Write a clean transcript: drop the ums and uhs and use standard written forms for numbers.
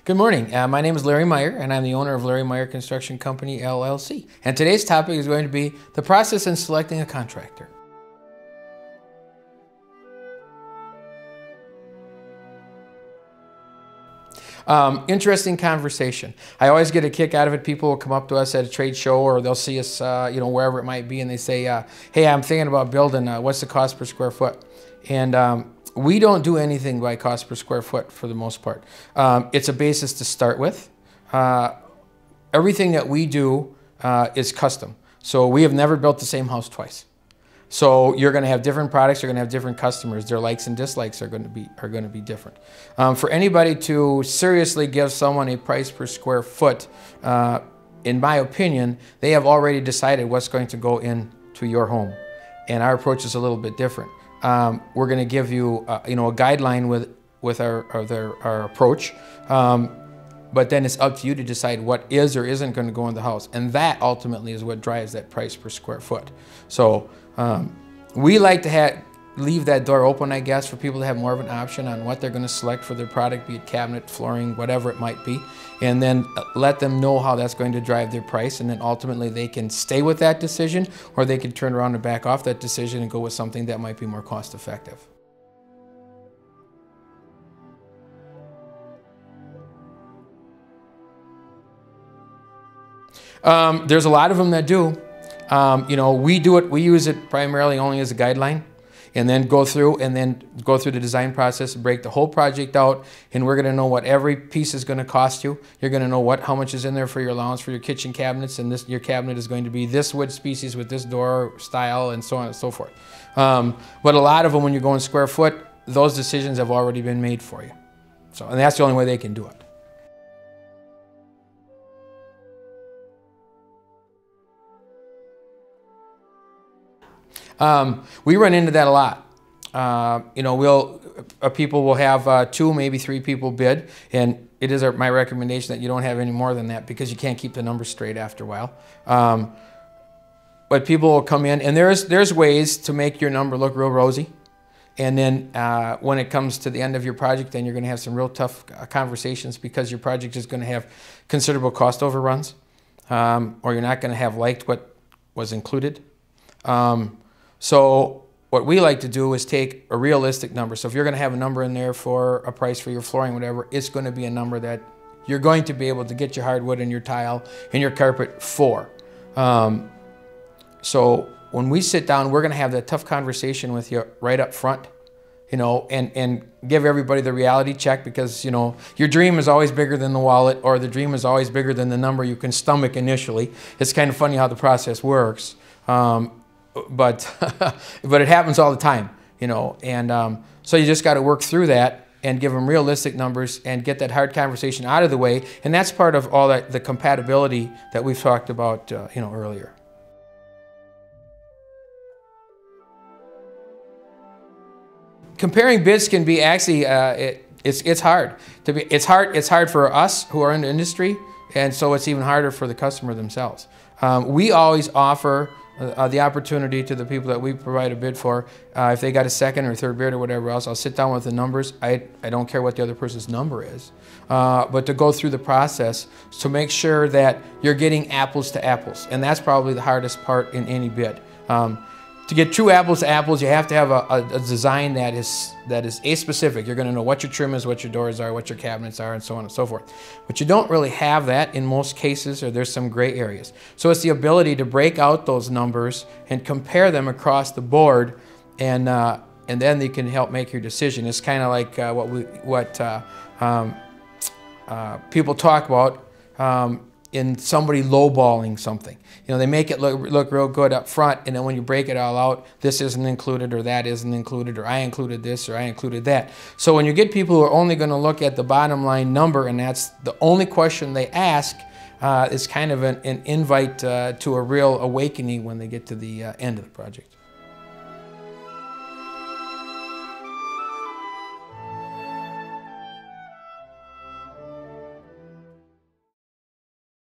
Good morning. My name is Larry Meyer, and I'm the owner of Larry Meyer Construction Company, LLC. And today's topic is going to be the process in selecting a contractor. Interesting conversation. I always get a kick out of it. People will come up to us at a trade show, or they'll see us, wherever it might be, and they say, "Hey, I'm thinking about building. What's the cost per square foot?" And we don't do anything by cost per square foot for the most part. It's a basis to start with. Everything that we do is custom. So we have never built the same house twice. So you're going to have different products. You're going to have different customers. Their likes and dislikes are going to be different. For anybody to seriously give someone a price per square foot, in my opinion, they have already decided what's going to go into your home, and our approach is a little bit different. We're going to give you, a guideline with our approach. But then it's up to you to decide what is or isn't going to go in the house. And that ultimately is what drives that price per square foot. So we like to leave that door open, I guess, for people to have more of an option on what they're going to select for their product, be it cabinet, flooring, whatever it might be. And then let them know how that's going to drive their price. And then ultimately they can stay with that decision, or they can turn around and back off that decision and go with something that might be more cost effective. There's a lot of them that do. We use it primarily only as a guideline, and then go through the design process and break the whole project out, and we're going to know what every piece is going to cost you. You're going to know how much is in there for your allowance for your kitchen cabinets, and your cabinet is going to be this wood species with this door style, and so on and so forth. But a lot of them, when you're going square foot, those decisions have already been made for you. And that's the only way they can do it. We run into that a lot. People will have 2, maybe 3 people bid, and it is my recommendation that you don't have any more than that, because you can't keep the numbers straight after a while. But people will come in, and there's ways to make your number look real rosy. And then when it comes to the end of your project, then you're going to have some real tough conversations, because your project is going to have considerable cost overruns, or you're not going to have liked what was included. So what we like to do is take a realistic number. So if you're going to have a number in there for a price for your flooring, whatever, it's going to be a number that you're going to be able to get your hardwood and your tile and your carpet for. So when we sit down, we're going to have that tough conversation with you right up front, and give everybody the reality check, because, your dream is always bigger than the wallet, or the dream is always bigger than the number you can stomach initially. It's kind of funny how the process works. But it happens all the time, and so you just got to work through that and give them realistic numbers and get that hard conversation out of the way, and that's part of all the compatibility that we've talked about earlier. Comparing bids can be actually it's hard. It's hard for us who are in the industry, and so it's even harder for the customer themselves. We always offer the opportunity to the people that we provide a bid for, if they got a second or third bid or whatever else, I'll sit down with the numbers. I don't care what the other person's number is, but to go through the process to make sure that you're getting apples to apples, and that's probably the hardest part in any bid. To get true apples to apples, you have to have a design that is A-specific. You're going to know what your trim is, what your doors are, what your cabinets are, and so on and so forth. But you don't really have that in most cases, or there's some gray areas. So it's the ability to break out those numbers and compare them across the board, and then you can help make your decision. It's kind of like what people talk about in somebody lowballing something. They make it look real good up front, and then when you break it all out, this isn't included, or that isn't included, or I included this, or I included that. So when you get people who are only going to look at the bottom line number, and that's the only question they ask, it's kind of an invite to a real awakening when they get to the end of the project.